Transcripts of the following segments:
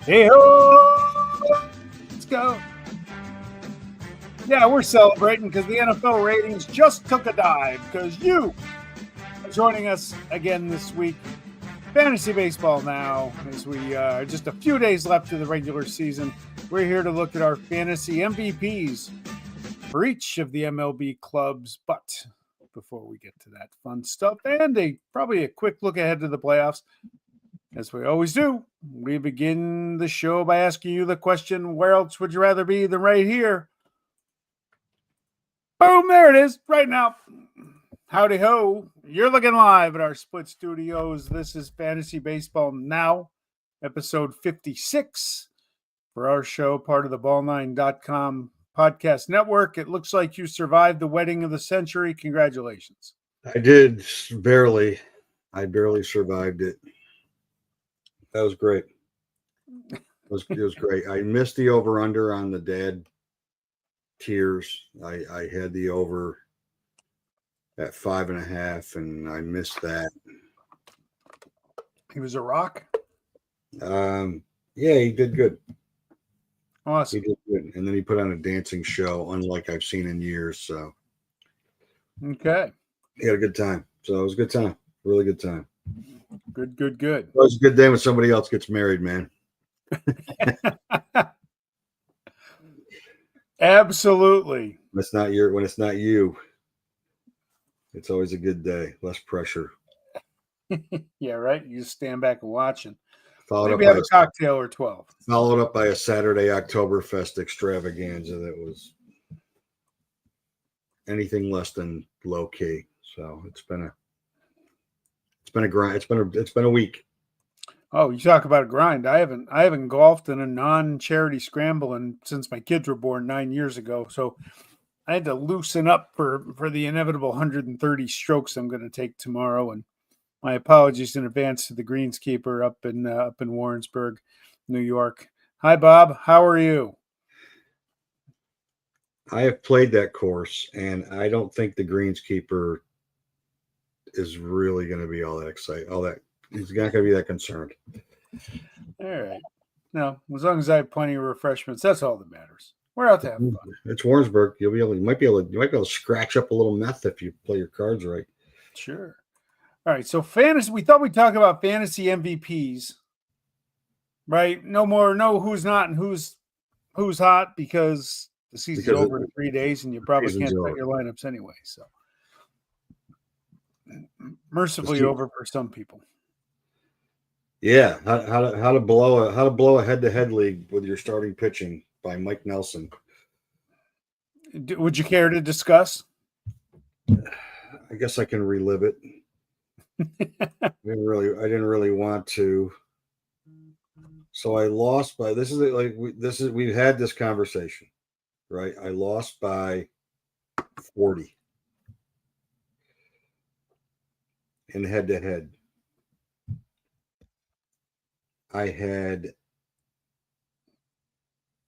Hey, let's go. Yeah, we're celebrating because the NFL ratings just took a dive because you are joining us again this week. Fantasy Baseball now, as we are just a few days left of the regular season. We're here to look at our fantasy MVPs for each of the MLB clubs. But before we get to that fun stuff and probably a quick look ahead to the playoffs, as we always do, we begin the show by asking you the question, where else would you rather be than right here? Boom, there it is, right now. Howdy ho. You're looking live at our split studios. This is Fantasy Baseball Now, episode 56 for our show, part of the ball9.com podcast network. It looks like you survived the wedding of the century. Congratulations. I did barely. I barely survived it. That was great. It was great. I missed the over-under on the dad tears. I had the over at 5.5, and I missed that. He was a rock. Yeah, he did good. Awesome. He did good, and then he put on a dancing show, unlike I've seen in years. So, okay, he had a good time. So it was a good time, really good time. Good. It was a good day when somebody else gets married, man. Absolutely. When it's not you, it's always a good day. Less pressure. Yeah, right. You just stand back and watch and Followed maybe up have a cocktail or 12. Followed up by a Saturday Oktoberfest extravaganza that was anything less than low key. So it's been a grind. It's been a week. Oh, you talk about a grind. I haven't golfed in a non-charity scramble since my kids were born 9 years ago. So I had to loosen up for the inevitable 130 strokes I'm going to take tomorrow. And my apologies in advance to the greenskeeper up in Warrensburg, New York. Hi, Bob. How are you? I have played that course, and I don't think the greenskeeper is really going to be all that excited. He's not going to be that concerned. All right. No, as long as I have plenty of refreshments, that's all that matters. We're out to have fun. It's Warrensburg. You might be able to scratch up a little meth if you play your cards right. Sure. All right. So fantasy. We thought we'd talk about fantasy MVPs. Right. No who's not and who's hot because the season's over in 3 days and you probably can't set your lineups anyway. So mercifully over for some people. Yeah, how to blow a head-to-head league with your starting pitching by Mike Nelson. Would you care to discuss? I guess I can relive it. I didn't really want to. So I lost by we've had this conversation, right? I lost by 40 in head-to-head. I had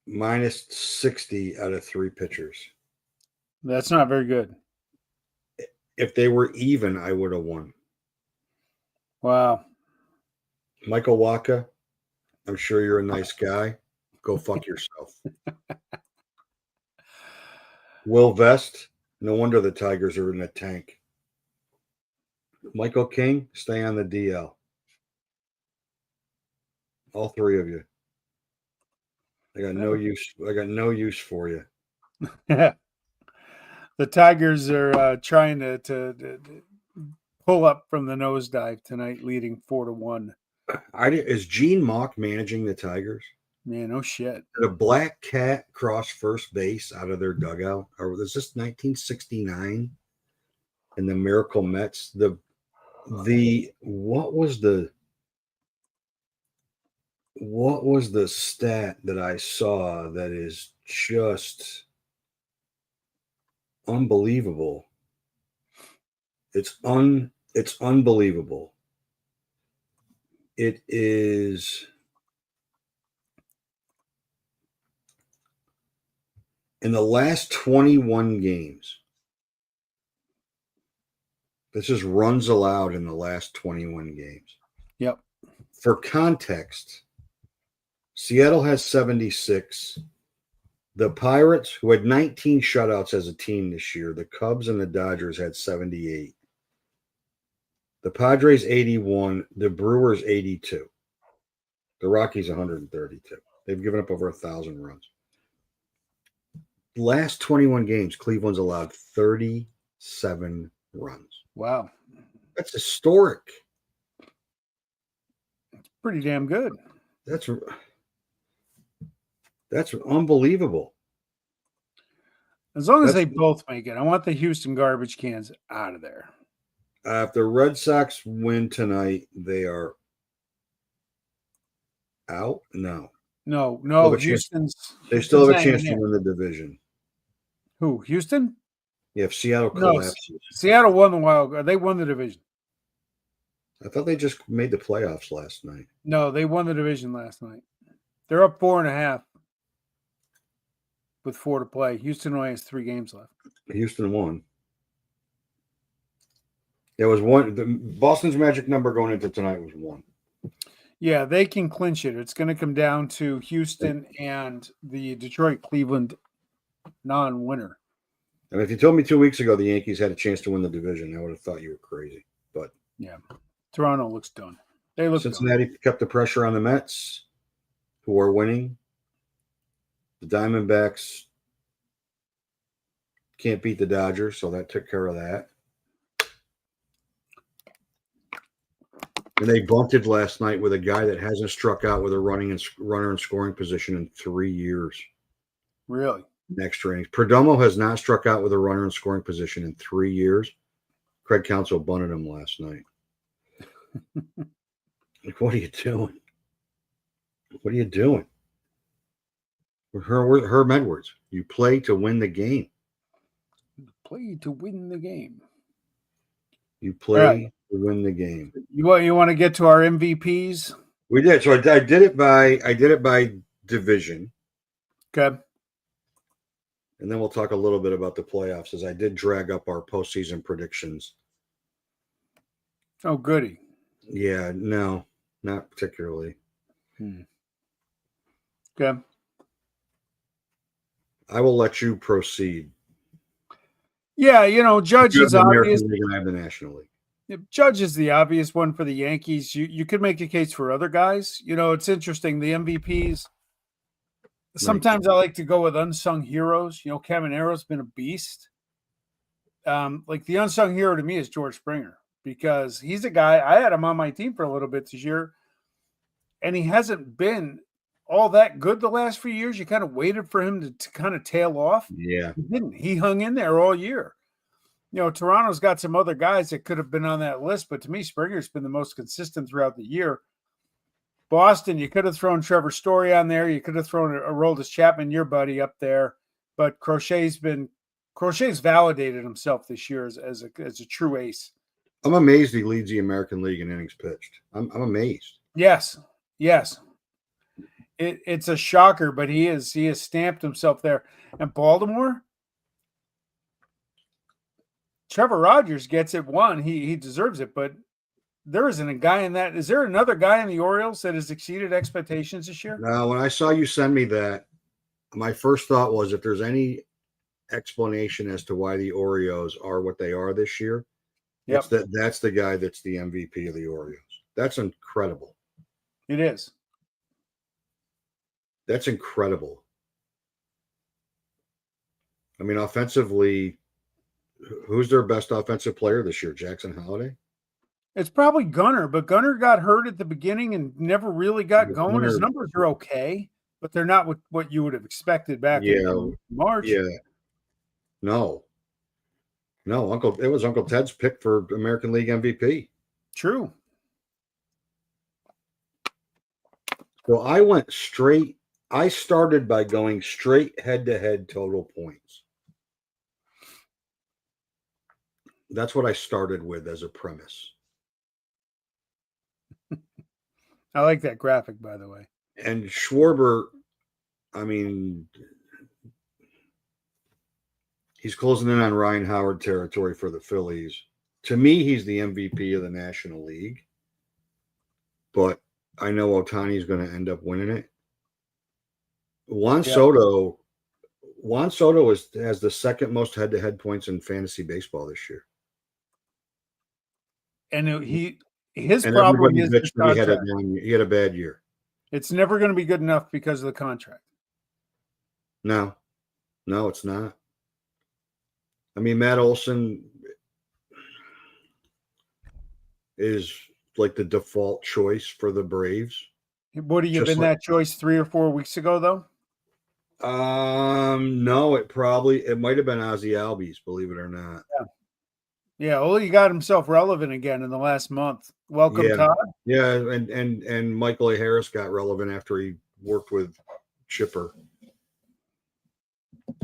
minus 60 out of 3 pitchers. That's not very good. If they were even, I would have won. Wow. Michael Wacha, I'm sure you're a nice guy. Go fuck yourself. Will Vest, no wonder the Tigers are in the tank. Michael King, stay on the DL. All 3 of you. I got no use for you. The Tigers are trying to pull up from the nosedive tonight, leading 4-1. Is Gene Mauch managing the Tigers? Man, no shit. Did a black cat cross first base out of their dugout? Or was this 1969? And the Miracle Mets? What was the stat that I saw that is just unbelievable? It's unbelievable. It is in the last 21 games. This is runs allowed in the last 21 games. Yep. For context, Seattle has 76. The Pirates, who had 19 shutouts as a team this year, the Cubs and the Dodgers had 78. The Padres 81, the Brewers 82. The Rockies 132. They've given up over 1,000 runs. Last 21 games, Cleveland's allowed 37 runs. Wow. That's historic. It's pretty damn good. That's unbelievable. As long as they both make it. I want the Houston garbage cans out of there. If the Red Sox win tonight, they are out? No. Houston's. They still have a chance to win the division. Who? Houston? Yeah, if Seattle collapses. Seattle won the wild card. They won the division. I thought they just made the playoffs last night. No, they won the division last night. They're up 4.5 with 4 to play. Houston only has 3 games left. Houston won. There was one. Boston's magic number going into tonight was 1. Yeah, they can clinch it. It's going to come down to Houston and the Detroit-Cleveland non-winner. And if you told me 2 weeks ago the Yankees had a chance to win the division, I would have thought you were crazy. But yeah, Toronto looks done. They look Cincinnati done. kept the pressure on the Mets, who are winning. The Diamondbacks can't beat the Dodgers, so that took care of that. And they bunted last night with a guy that hasn't struck out with a runner in scoring position in 3 years. Really? Next innings. Perdomo has not struck out with a runner in scoring position in 3 years. Craig Counsell bunted him last night. Like, what are you doing? What are you doing? Herm Edwards. You play to win the game. Play to win the game. You play to win the game. You want to get to our MVPs? We did. So I did it by division. Okay. And then we'll talk a little bit about the playoffs, as I did drag up our postseason predictions. Oh, goody. Yeah, no, not particularly. Okay. I will let you proceed. Yeah, Judge is obvious. League and I have the National League. Judge is the obvious one for the Yankees. You could make a case for other guys. It's interesting. The MVPs. Sometimes I like to go with unsung heroes. Camaro's been a beast. Like the unsung hero to me is George Springer, because he's a guy, I had him on my team for a little bit this year, and he hasn't been all that good the last few years. You kind of waited for him to kind of tail off. Yeah. He didn't. He hung in there all year. Toronto's got some other guys that could have been on that list, but to me, Springer's been the most consistent throughout the year. Boston, you could have thrown Trevor Story on there. You could have thrown Aroldis Chapman, your buddy, up there. But Crochet's validated himself this year as a true ace. I'm amazed he leads the American League in innings pitched. I'm amazed. Yes. It's a shocker, but he has stamped himself there. And Baltimore, Trevor Rogers gets it 1. He deserves it, but there isn't a guy in that. Is there another guy in the Orioles that has exceeded expectations this year? Now, when I saw you send me that, my first thought was, if there's any explanation as to why the Orioles are what they are this year, that's the guy that's the MVP of the Orioles. That's incredible. It is. That's incredible. I mean, offensively, who's their best offensive player this year? Jackson Holliday? It's probably Gunnar, but Gunnar got hurt at the beginning and never really got going. His numbers are okay, but they're not what you would have expected back in March. Yeah. No, it was Uncle Ted's pick for American League MVP. True. So I started by going straight head-to-head total points. That's what I started with as a premise. I like that graphic, by the way. And Schwarber, I mean, he's closing in on Ryan Howard territory for the Phillies. To me, he's the MVP of the National League. But I know Ohtani's going to end up winning it. Juan Yeah. Soto. Juan Soto has the second most head-to-head points in fantasy baseball this year. And his And problem everybody is the bitched that contract. he had a bad year. It's never going to be good enough because of the contract. No, it's not. I mean, Matt Olson is like the default choice for the Braves. Would he have Just been that choice 3 or 4 weeks ago, though? No, it might have been Ozzy Albies, believe it or not. Yeah, well, he got himself relevant again in the last month. Welcome, Yeah. Todd. Yeah, and Michael A. Harris got relevant after he worked with Chipper.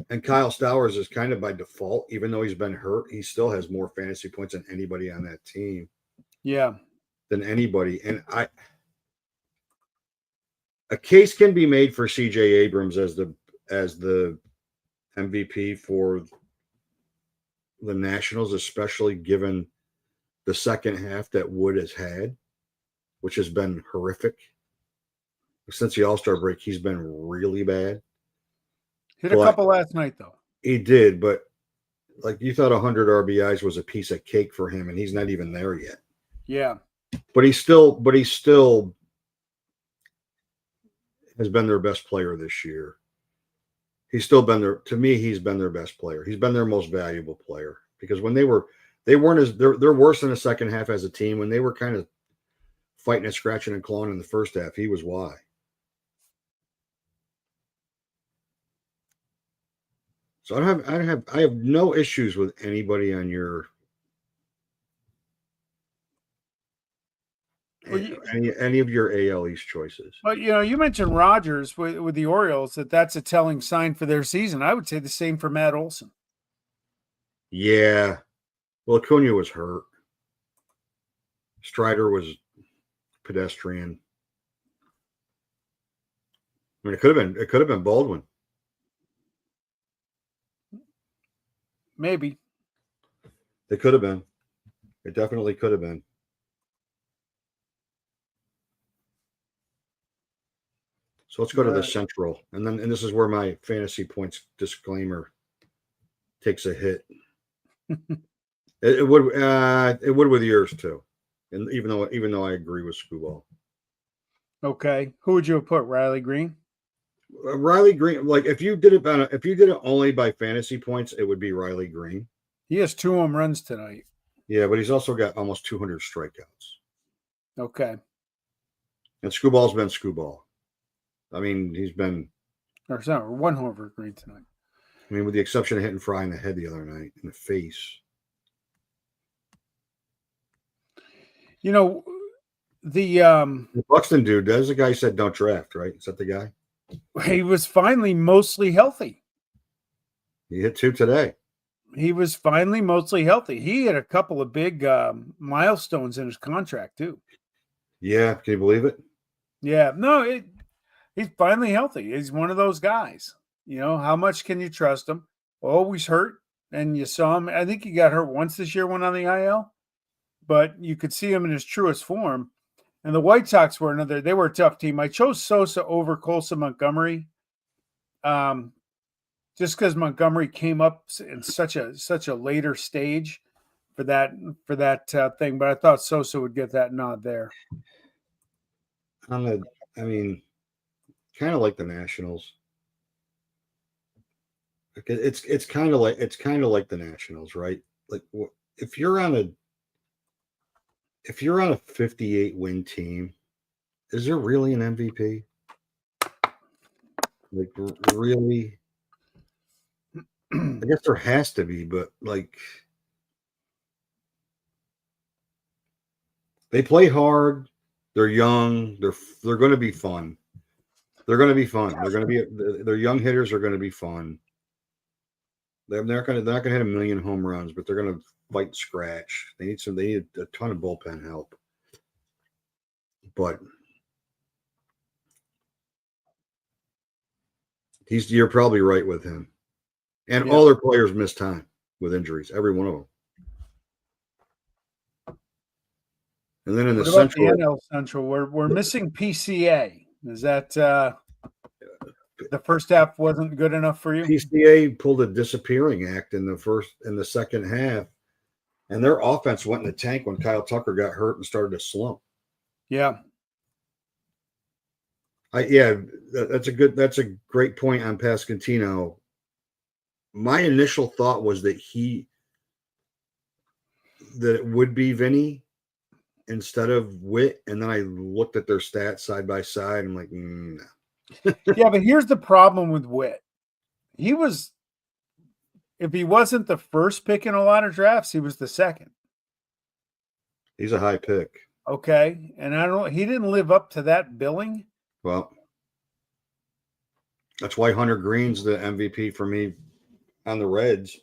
And Kyle Stowers is kind of by default, even though he's been hurt, he still has more fantasy points than anybody on that team. Yeah. Than anybody. And a case can be made for CJ Abrams as the MVP for the Nationals, especially given the second half that Wood has had, which has been horrific. Since the All-Star break, he's been really bad. Hit a couple last night, though. He did, but like you thought 100 RBIs was a piece of cake for him, and he's not even there yet. Yeah. But he still has been their best player this year. He's still been there. To me, he's been their best player. He's been their most valuable player because when they're worse in the second half as a team. When they were kind of fighting and scratching and clawing in the first half, he was why. So I have no issues with anybody on your any of your AL East choices. But you mentioned Rogers with the Orioles that's a telling sign for their season. I would say the same for Matt Olson. Yeah, well, Acuna was hurt. Strider was pedestrian. I mean, it could have been Baldwin. Maybe. It could have been. It definitely could have been. So let's go to the Central, and this is where my fantasy points disclaimer takes a hit. It would with yours too, and even though I agree with Screwball. Okay, who would you have put? Riley Green. Riley Green, like if you did it only by fantasy points, it would be Riley Green. He has 2 home runs tonight. Yeah, but he's also got almost 200 strikeouts. Okay. And Screwball's been Screwball. I mean, he's been or 1 home for Green tonight. I mean, with the exception of hitting Fry in the head the other night in the face. The Buxton dude, that's the guy who said don't draft, right? Is that the guy? He was finally mostly healthy. He hit 2 today. He was finally mostly healthy. He had a couple of big milestones in his contract too. Yeah, can you believe it? Yeah, no, he's finally healthy. He's one of those guys. How much can you trust him? Always hurt, and you saw him. I think he got hurt once this year, went on the IL, but you could see him in his truest form. And the White Sox they were a tough team. I chose Sosa over Colson Montgomery. Just because Montgomery came up in such a later stage for that thing, but I thought Sosa would get that nod there. Kind of like the Nationals. It's kind of like the Nationals, right? Like if you're on a 58 win team, is there really an MVP? Like really? I guess there has to be, but like they play hard, they're young, they're going to be fun. They're going to be fun. Their young hitters are going to be fun. They're not going to hit a million home runs, but they're going to fight and scratch. They need a ton of bullpen help. But you're probably right with him. And all their players miss time with injuries, every one of them. And then in the Central, the NL Central, we're missing PCA. Is that The first half wasn't good enough for you? PCA pulled a disappearing act in the second half, and their offense went in the tank when Kyle Tucker got hurt and started to slump. Yeah. That's a great point on Pasquantino. My initial thought was that it would be Vinny instead of Witt, and then I looked at their stats side by side. I'm like, no. Yeah, but here's the problem with Witt. If he wasn't the first pick in a lot of drafts, he was the second. He's a high pick. Okay. And he didn't live up to that billing. Well, that's why Hunter Green's the MVP for me on the Reds,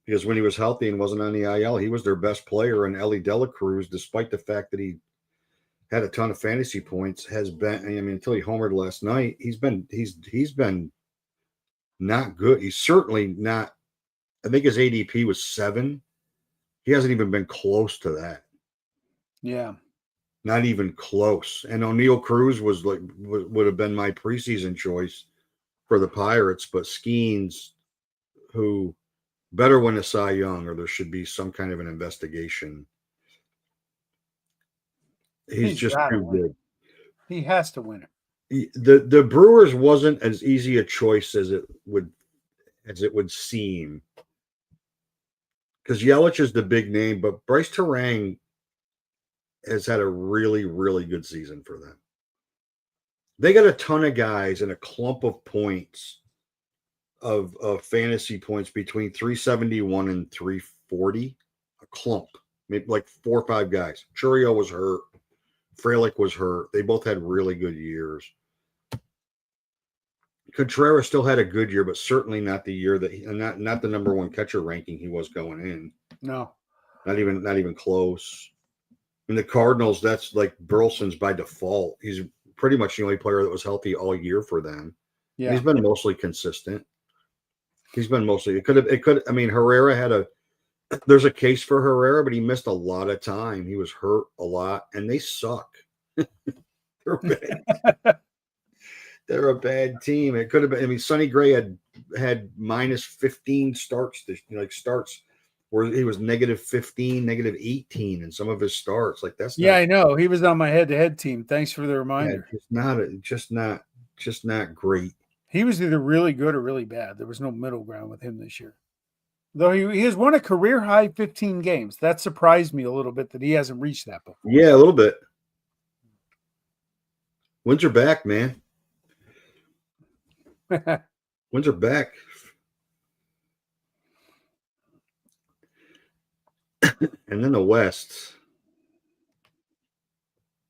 because when he was healthy and wasn't on the IL, he was their best player. And Ellie Dela Cruz, despite the fact that he had a ton of fantasy points, has been, until he homered last night, he's been not good. He's certainly not. I think his ADP was 7. He hasn't even been close to that. Yeah. Not even close. And O'Neal Cruz would have been my preseason choice for the Pirates, but Skeens, who better win a Cy Young, or there should be some kind of an investigation. He's just too good. He has to win it. The Brewers wasn't as easy a choice as it would seem, because Yelich is the big name, but Bryce Terang has had a really, really good season for them. They got a ton of guys and a clump of points of fantasy points between 371 and 340. A clump, maybe like 4 or 5 guys. Churio was hurt. Frelick was hurt. They both had really good years. Contreras still had a good year, but certainly not the year that not the number 1 catcher ranking he was going in. No, not even close. In the Cardinals, that's like Burleson's by default. He's pretty much the only player that was healthy all year for them. Yeah, he's been mostly consistent. Herrera there's a case for Herrera, but he missed a lot of time. He was hurt a lot, and they suck. They're bad. They're a bad team. It could have been. Sonny Gray had minus 15 starts. Starts where he was negative 15, negative 18 in some of his starts. Like that's. Yeah, I know. He was on my head-to-head team. Thanks for the reminder. Yeah, just not great. He was either really good or really bad. There was no middle ground with him this year. Though he has won a career high 15 games. That surprised me a little bit that he hasn't reached that before. Yeah, a little bit. Wins are back, man. Wins are back. And then the West.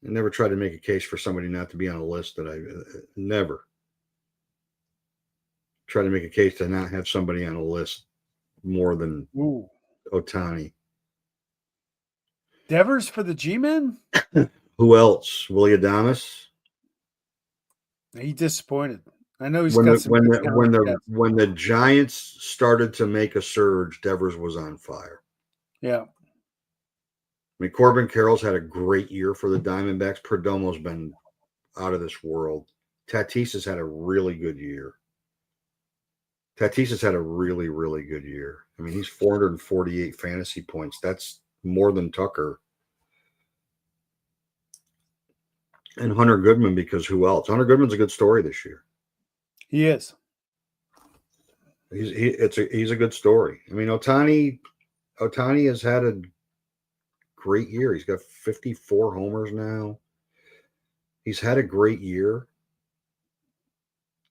I never tried to make a case for somebody not to be on a list that I never try to make a case to not have somebody on a list more than Ohtani. Devers for the G-Men? Who else? Willie Adames? He disappointed. I know he's when got some when the Giants started to make a surge, Devers was on fire. Yeah. Corbin Carroll's had a great year for the Diamondbacks. Perdomo's been out of this world. Tatis has had a really good year. He's 448 fantasy points. That's more than Tucker. And Hunter Goodman, because who else? Hunter Goodman's a good story this year. He is. He's a good story. Ohtani has had a great year. He's got 54 homers now. He's had a great year,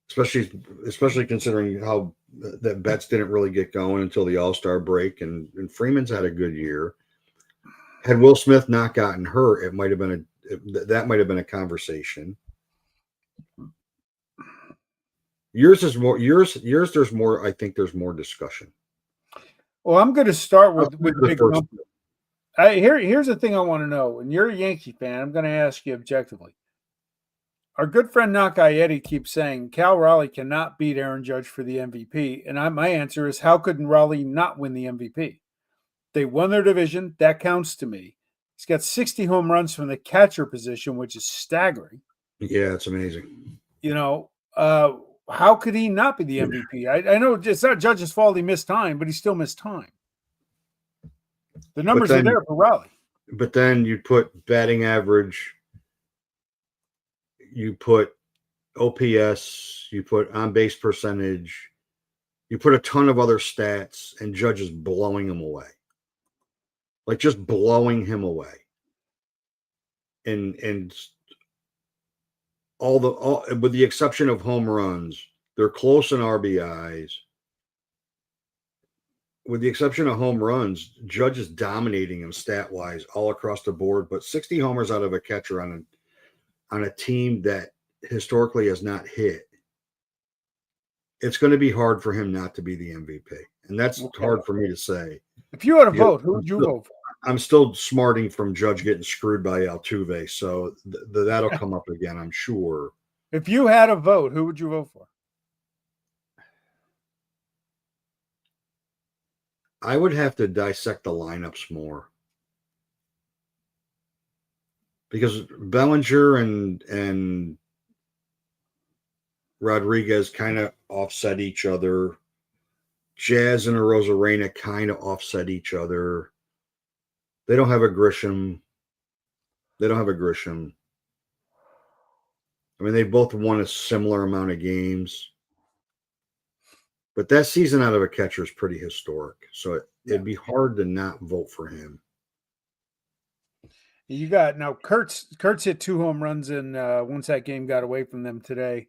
especially considering how that Betts didn't really get going until the All-Star break, and Freeman's had a good year. Had Will Smith not gotten hurt, that might have been a conversation. Yours is more. Yours. There's more. I think there's more discussion. Well, I'm going to start with big number. Here's the thing I want to know. And you're a Yankee fan. I'm going to ask you objectively. Our good friend Nakai Eddie keeps saying Cal Raleigh cannot beat Aaron Judge for the MVP, and my answer is, how could Raleigh not win the MVP? They won their division. That counts to me. He's got 60 home runs from the catcher position, which is staggering. Yeah, it's amazing. how could he not be the MVP? I know it's not Judge's fault he missed time, but he still missed time. The numbers are there for Raleigh. But then you put batting average, you put OPS, you put on base percentage, you put a ton of other stats, and Judge is blowing him away. Like just blowing him away. And all with the exception of home runs, they're close in RBIs. With the exception of home runs, Judge is dominating him stat-wise all across the board, but 60 homers out of a catcher on a team that historically has not hit. It's going to be hard for him not to be the MVP. And that's hard for me to say. If you had a vote, who would you vote for? I'm still smarting from Judge getting screwed by Altuve, so that'll come up again, I'm sure. If you had a vote, who would you vote for? I would have to dissect the lineups more. Because Bellinger and Rodriguez kind of offset each other. Jazz and Arozarena kind of offset each other. They don't have a Grisham. I mean, they both won a similar amount of games. But that season out of a catcher is pretty historic. So it'd be hard to not vote for him. You got now Kurtz hit 2 home runs, and once that game got away from them today,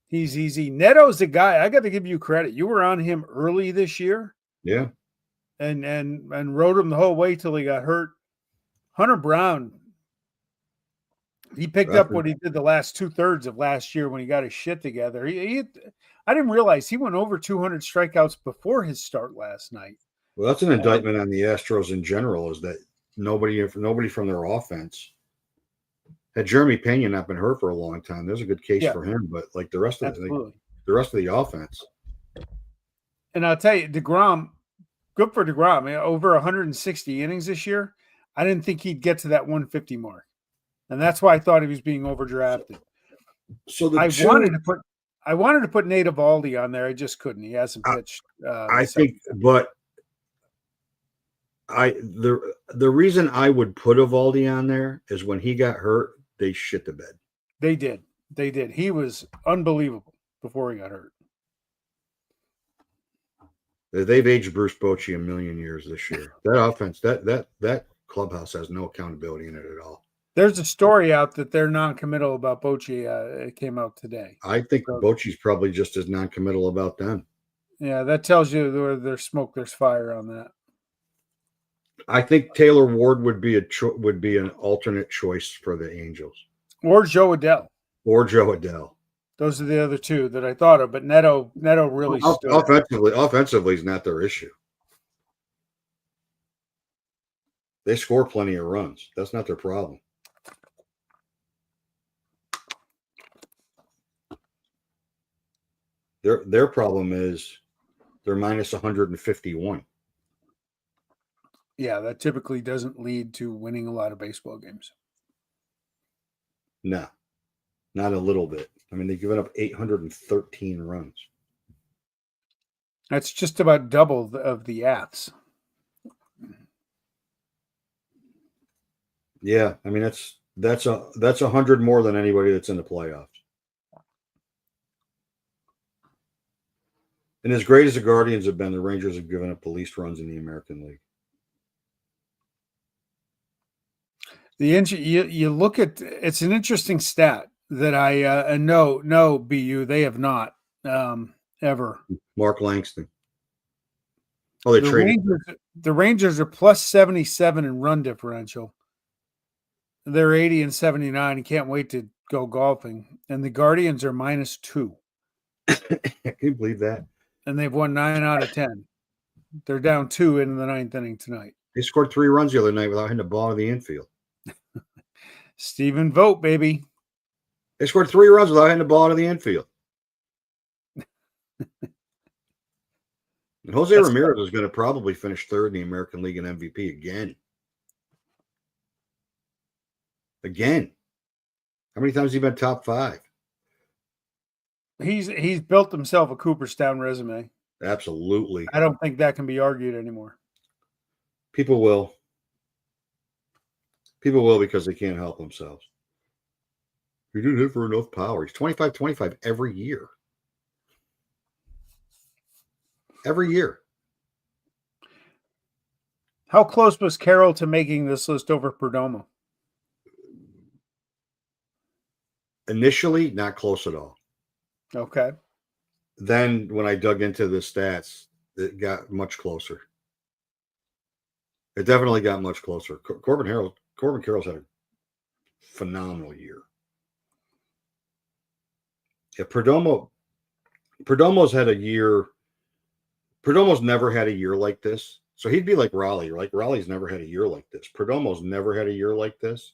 he's easy. Neto's the guy. I got to give you credit. You were on him early this year. Yeah. And rode him the whole way till he got hurt. Hunter Brown, he picked up what he did the last 2/3 of last year when he got his shit together. I didn't realize he went over 200 strikeouts before his start last night. Well, that's an indictment on the Astros in general, is that nobody from their offense. Had Jeremy Pena not been hurt for a long time, there's a good case for him. But like the rest of the offense. And I'll tell you, DeGrom, good for DeGrom. Over 160 innings this year. I didn't think he'd get to that 150 mark, and that's why I thought he was being overdrafted. So I wanted to put Nate Eovaldi on there. I just couldn't. He hasn't pitched. The reason I would put Eovaldi on there is when he got hurt, they shit the bed. They did. He was unbelievable before he got hurt. They've aged Bruce Bochy a million years this year. That offense, that clubhouse has no accountability in it at all. There's a story out that they're non-committal about Bochy. It came out today. I think Bochy's probably just as non-committal about them. Yeah, that tells you where there's smoke, there's fire on that. I think Taylor Ward would be an alternate choice for the Angels, or Joe Adell. Those are the other two that I thought of, but Neto really stood offensively is not their issue. They score plenty of runs. That's not their problem. Their problem is they're minus 151. Yeah, that typically doesn't lead to winning a lot of baseball games. No, not a little bit. I mean, they've given up 813 runs. That's just about double of the Aths. Yeah, I mean that's 100 more than anybody that's in the playoffs. And as great as the Guardians have been, the Rangers have given up the least runs in the American League. You look at, it's an interesting stat that I no BU they have not ever. Mark Langston. Oh, they traded. The Rangers are plus 77 in run differential. They're 80 and 79. You can't wait to go golfing. And the Guardians are minus 2. Can you believe that? And they've won 9 out of 10. They're down 2 in the 9th inning tonight. They scored 3 runs the other night without hitting the ball to the infield. Stephen Vogt, baby. They scored 3 runs without hitting the ball to the infield. And Jose Ramirez is going to probably finish 3rd in the American League in MVP again. How many times has he been top 5? He's built himself a Cooperstown resume. Absolutely. I don't think that can be argued anymore. People will. People will because they can't help themselves. He didn't hit for enough power. He's 25-25 every year. Every year. How close was Carroll to making this list over Perdomo? Initially, not close at all. Okay. Then when I dug into the stats, it got much closer. It definitely got much closer. Corbin Carroll's had a phenomenal year. Yeah, Perdomo's had a year. Perdomo's never had a year like this. So he'd be like Raleigh. Like Raleigh's never had a year like this. Perdomo's never had a year like this.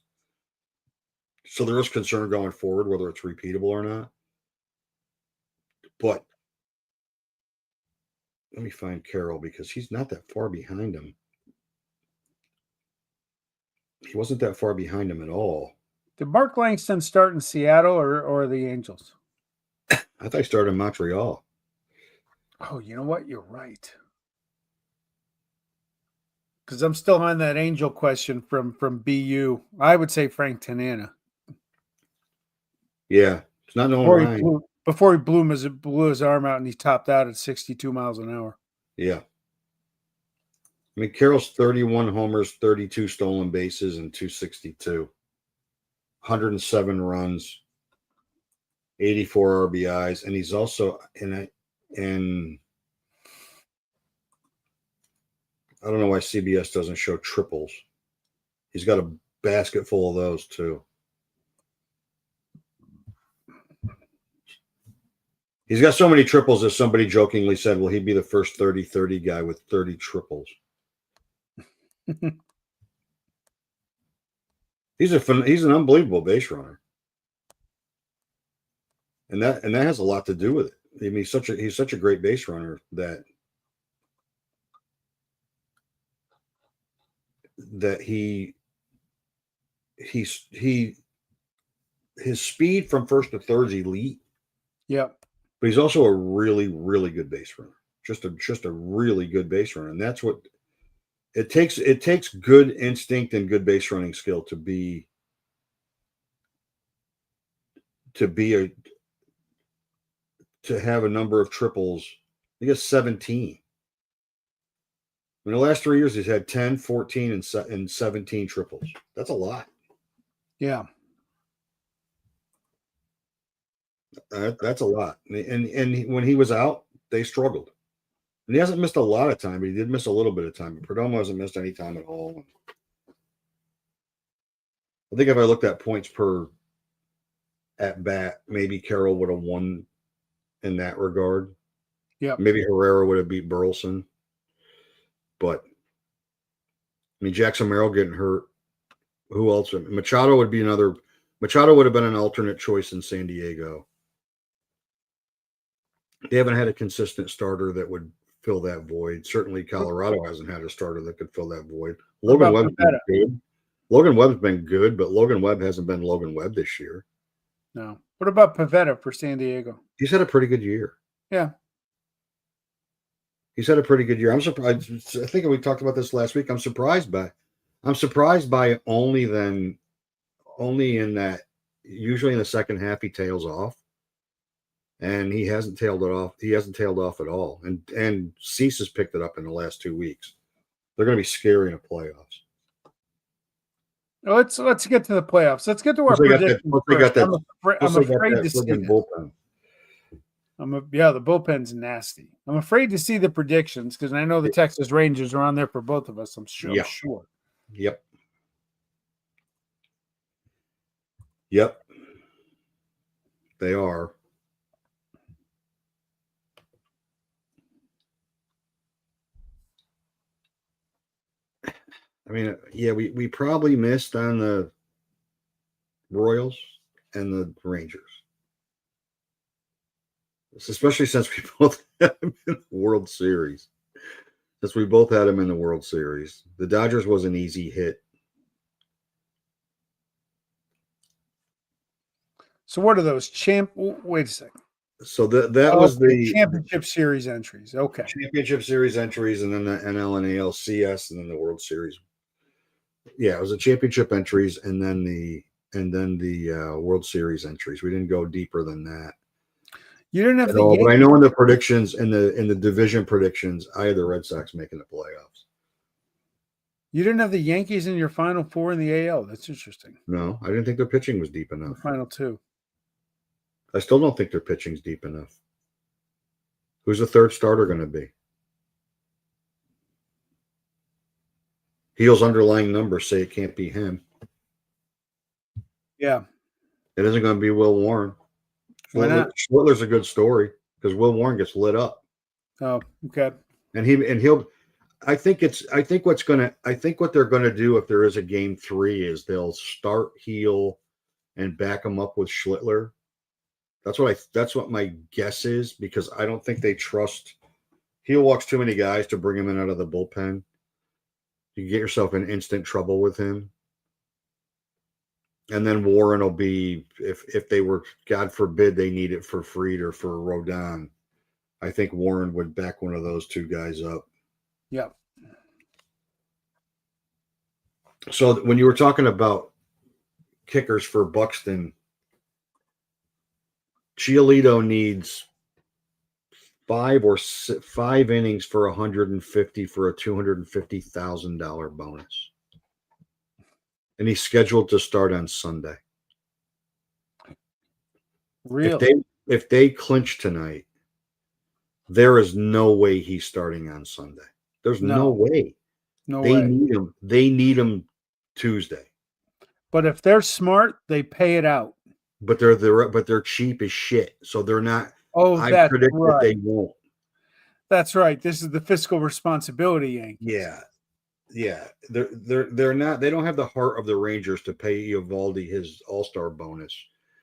So there is concern going forward whether it's repeatable or not. But let me find Carroll because he's not that far behind him. He wasn't that far behind him at all. Did Mark Langston start in Seattle or the Angels? I thought he started in Montreal. Oh, you know what? You're right. Because I'm still on that Angel question from BU. I would say Frank Tanana. Yeah, it's not known Ryan. Before he blew his arm out and he topped out at 62 miles an hour. Yeah. I mean, Carroll's 31 homers, 32 stolen bases, and 262. 107 runs, 84 RBIs, and he's also in I don't know why CBS doesn't show triples. He's got a basket full of those too. He's got so many triples that somebody jokingly said, well, he'd be the first 30-30 guy with 30 triples. He's an unbelievable base runner. And that has a lot to do with it. I mean, he's such a great base runner that his speed from first to third is elite. Yep. But he's also a really, really good base runner. Just a really good base runner. And that's what it takes. It takes good instinct and good base running skill to have a number of triples. I guess 17. In the last 3 years, he's had 10, 14, and 17 triples. That's a lot. Yeah. That's a lot. And when he was out, they struggled. And he hasn't missed a lot of time, but he did miss a little bit of time. But Perdomo hasn't missed any time at all. I think if I looked at points per at bat, maybe Carroll would have won in that regard. Yeah. Maybe Herrera would have beat Burleson. But I mean, Jackson Merrill getting hurt. Who else? Machado would be another. Machado would have been an alternate choice in San Diego. They haven't had a consistent starter that would fill that void. Certainly, Colorado hasn't had a starter that could fill that void. Logan Webb's been good. Logan Webb's been good, but Logan Webb hasn't been Logan Webb this year. No. What about Pivetta for San Diego? He's had a pretty good year. Yeah. He's had a pretty good year. I'm surprised. I think we talked about this last week. I'm surprised by only in that usually in the second half he tails off. And he hasn't tailed it off. He hasn't tailed off at all. And Cease has picked it up in the last 2 weeks. They're going to be scary in the playoffs. Let's get to the playoffs. Let's get to our predictions. I'm afraid to see bullpen. The bullpen's nasty. I'm afraid to see the predictions because I know the Texas Rangers are on there for both of us. I'm sure. Yeah. I'm sure. Yep. They are. I mean, yeah, we probably missed on the Royals and the Rangers. Especially since we both had them in the World Series. The Dodgers was an easy hit. So what are those? Wait a second. So that was the championship series entries. Okay. championship series entries, and then the NL and ALCS, and then the World Series. Yeah, it was the championship entries, and then the World Series entries. We didn't go deeper than that You didn't have at the all. But I Yankees. know in the predictions, in the division predictions, I had the Red Sox making the playoffs. You didn't have the Yankees in your final four in the AL. That's interesting. No, I didn't think their pitching was deep The enough. final two. I still don't think their pitching's deep enough. Who's the third starter going to be? Heel's underlying numbers say it can't be him. Yeah. It isn't going to be Will Warren. Why not? Schwartler's a good story because Will Warren gets lit up. Oh, okay. And he'll. I think what they're going to do if there is a game 3 is they'll start Heel and back him up with Schlittler. That's what my guess is, because I don't think they trust. Heel walks too many guys to bring him in out of the bullpen. You get yourself in instant trouble with him. And then Warren will be, if they were, God forbid, they need it for Fried or for Rodon, I think Warren would back one of those two guys up. Yeah. So when you were talking about kickers for Buxton, Giolito needs 5 innings for 150 for a $250,000 bonus. And he's scheduled to start on Sunday. Really? If they clinch tonight, there is no way he's starting on Sunday. There's no way. No they way. need him. They need him Tuesday. But if they're smart, they pay it out. But they're cheap as shit. So they're not. Oh, I predict that they won't. That's right. This is the fiscal responsibility Yankees. Yeah. They're not. They don't have the heart of the Rangers to pay Eovaldi his All-Star bonus.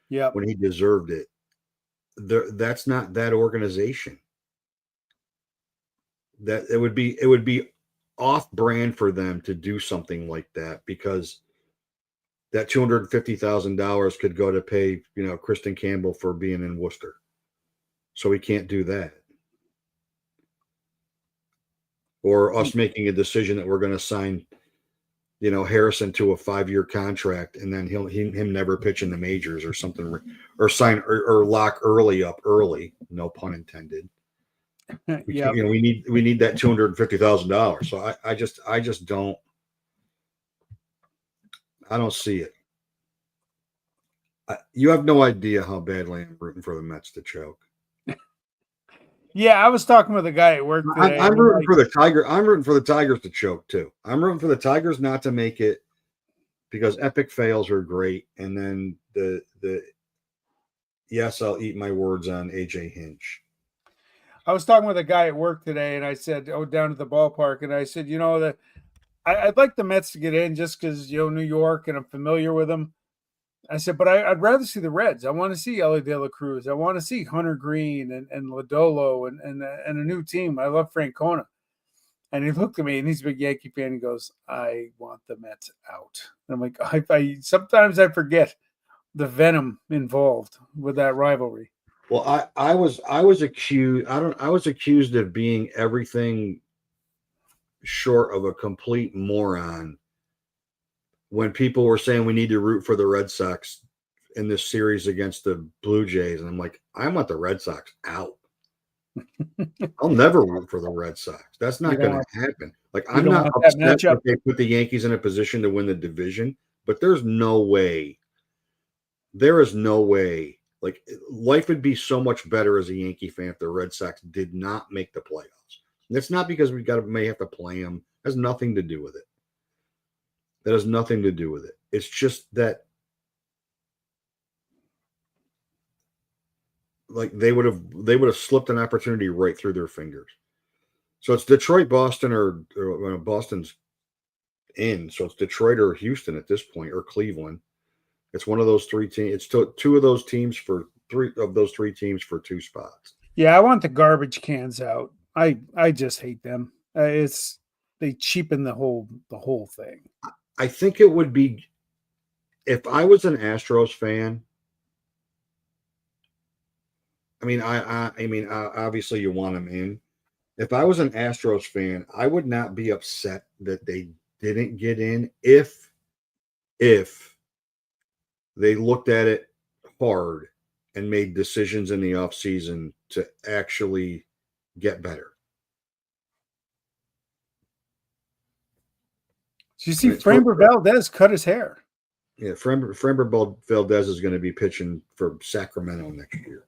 Yeah. When he deserved it. That's not that organization. That it would be off-brand for them to do something like that, because that $250,000 could go to pay, Kristen Campbell for being in Worcester. So we can't do that. Or us making a decision that we're going to sign, Harrison to a 5-year contract, and then him never pitch in the majors or something, or sign or lock early, no pun intended. Yeah. We need that $250,000. So I just don't. I don't see it. You have no idea how badly I'm rooting for the Mets to choke. Yeah, I was talking with a guy at work today. I'm rooting for the Tiger. I'm rooting for the Tigers to choke too. I'm rooting for the Tigers not to make it, because epic fails are great. And then yes, I'll eat my words on AJ Hinch. I was talking with a guy at work today, and I said, down to the ballpark, and I said, I'd like the Mets to get in just because, New York, and I'm familiar with them. I said, but I'd rather see the Reds. I want to see Ellie De La Cruz. I want to see Hunter Green and Lodolo and a new team. I love Francona. And he looked at me, and he's a big Yankee fan. He goes, I want the Mets out. And I'm like, I sometimes I forget the venom involved with that rivalry. Well, I was accused of being everything short of a complete moron when people were saying we need to root for the Red Sox in this series against the Blue Jays. And I'm like, I want the Red Sox out. I'll never root for the Red Sox. That's not going to happen. Like, I'm not upset that they put the Yankees in a position to win the division, but there's no way. There is no way. Like, life would be so much better as a Yankee fan if the Red Sox did not make the playoffs. And it's not because may have to play them. It has nothing to do with it. That has nothing to do with it. It's just that, like, they would have slipped an opportunity right through their fingers. So it's Detroit, Boston, or Boston's in. So it's Detroit or Houston at this point, or Cleveland. It's one of those three teams. It's two of those teams for three of those three teams for 2 spots. Yeah, I want the garbage cans out. I just hate them. They cheapen the whole thing. I think it would be, if I was an Astros fan. I obviously you want him in. If I was an Astros fan, I would not be upset that they didn't get in if they looked at it hard and made decisions in the offseason to actually get better. Did you see Framber Valdez cut his hair? Yeah, Framber Valdez is going to be pitching for Sacramento next year.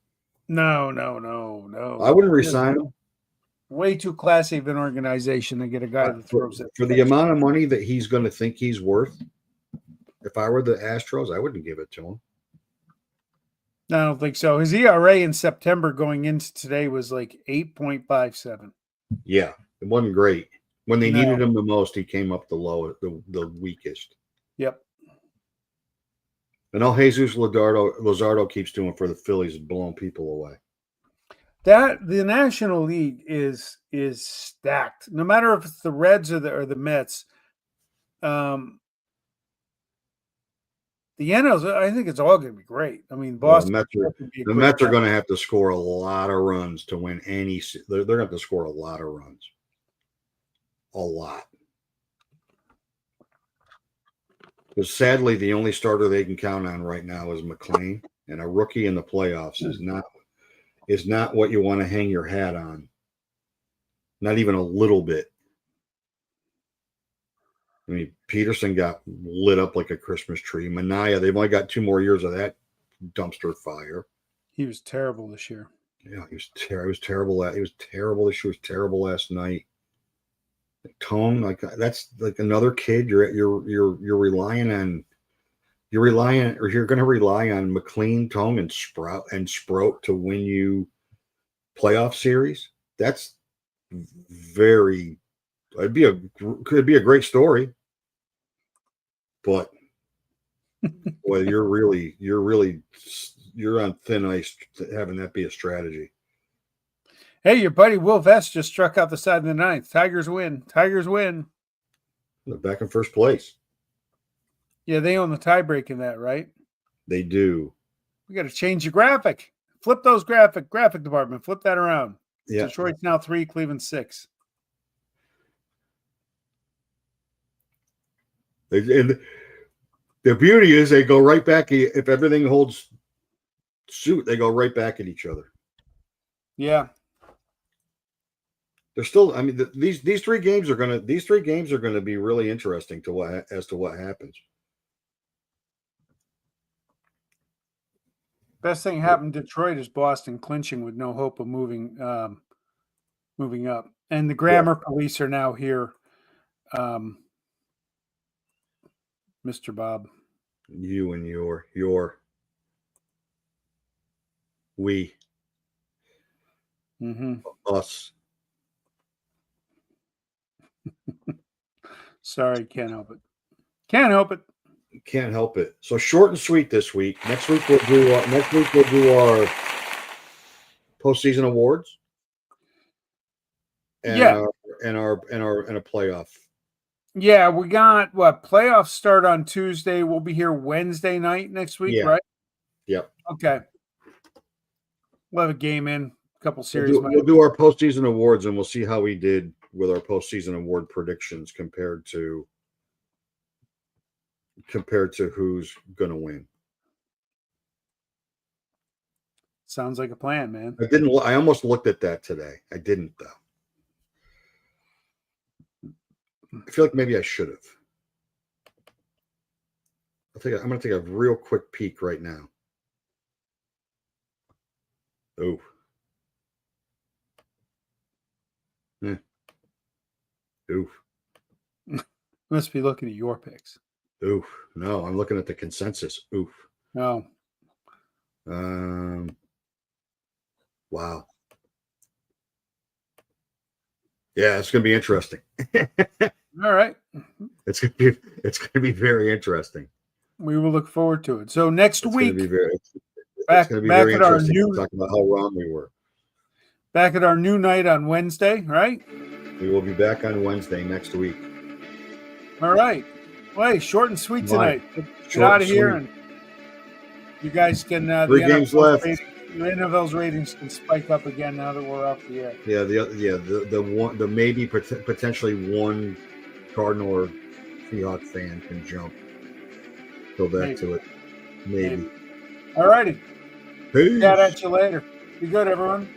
No. I wouldn't resign him. Way too classy of an organization to get a guy that throws it. For the amount of money that he's going to think he's worth, if I were the Astros, I wouldn't give it to him. No, I don't think so. His ERA in September going into today was like 8.57. Yeah, it wasn't great. When they needed him the most, he came up the weakest. Yep. And all Jesus Luzardo keeps doing for the Phillies is blowing people away. That the National League is stacked. No matter if it's the Reds or the Mets, the NLs, I think it's all going to be great. I mean, Boston. The Mets are going to have to score a lot of runs to win any. They're going to have to score a lot of runs. A lot. Because sadly, the only starter they can count on right now is McLean, and a rookie in the playoffs is not what you want to hang your hat on. Not even a little bit. I mean, Peterson got lit up like a Christmas tree. Minaya, they've only got 2 more years of that dumpster fire. He was terrible this year. Yeah, he was terrible. He was terrible this year. He was terrible last night. Tone, like that's like another kid. You're relying on. You're going to rely on McLean, Tong, and Sprout to win you playoff series. That's could be a great story, but well, you're on thin ice having that be a strategy. Hey, your buddy Will Vest just struck out the side of the ninth. Tigers win. They're back in first place. Yeah, they own the tiebreak in that, right? They do. We got to change the graphic. Flip those graphic department. Flip that around. Yeah. Detroit's now 3, Cleveland 6. And the beauty is they go right back. If everything holds suit, they go right back at each other. Yeah. They're still. I mean, these 3 games are gonna be really interesting as to what happens. Best thing happened to Detroit is Boston clinching with no hope of moving up, and the grammar police are now here. Mr. Bob, you and we, us. Sorry, can't help it. Can't help it. So short and sweet this week. Next week we'll do our postseason awards. And a playoff. Yeah, we got playoffs start on Tuesday. We'll be here Wednesday night next week, right? Yep. Okay. We'll have a game in, a couple series. We'll do our postseason awards, and we'll see how we did with our postseason award predictions compared to who's going to win. Sounds like a plan, man. I almost looked at that today. I didn't, though. I feel like maybe I should have. I'm going to take a real quick peek right now. Oh. Oof. Must be looking at your picks. Oof. No, I'm looking at the consensus. Oof. Oh. Wow. Yeah, it's going to be interesting. All right. It's going to be very interesting. We will look forward to it. So next week, it's going to be very interesting to talk about how wrong we were. Back at our new night on Wednesday, right? We will be back on Wednesday next week. All right. Well, hey, short and sweet tonight. Get out of here, and you guys can. 3 games left. The NFL's ratings can spike up again now that we're off the air. Yeah, the maybe potentially one Cardinal or Seahawks fan can jump. Go back to it. Maybe. All righty. Peace. Chat at you later. Be good, everyone.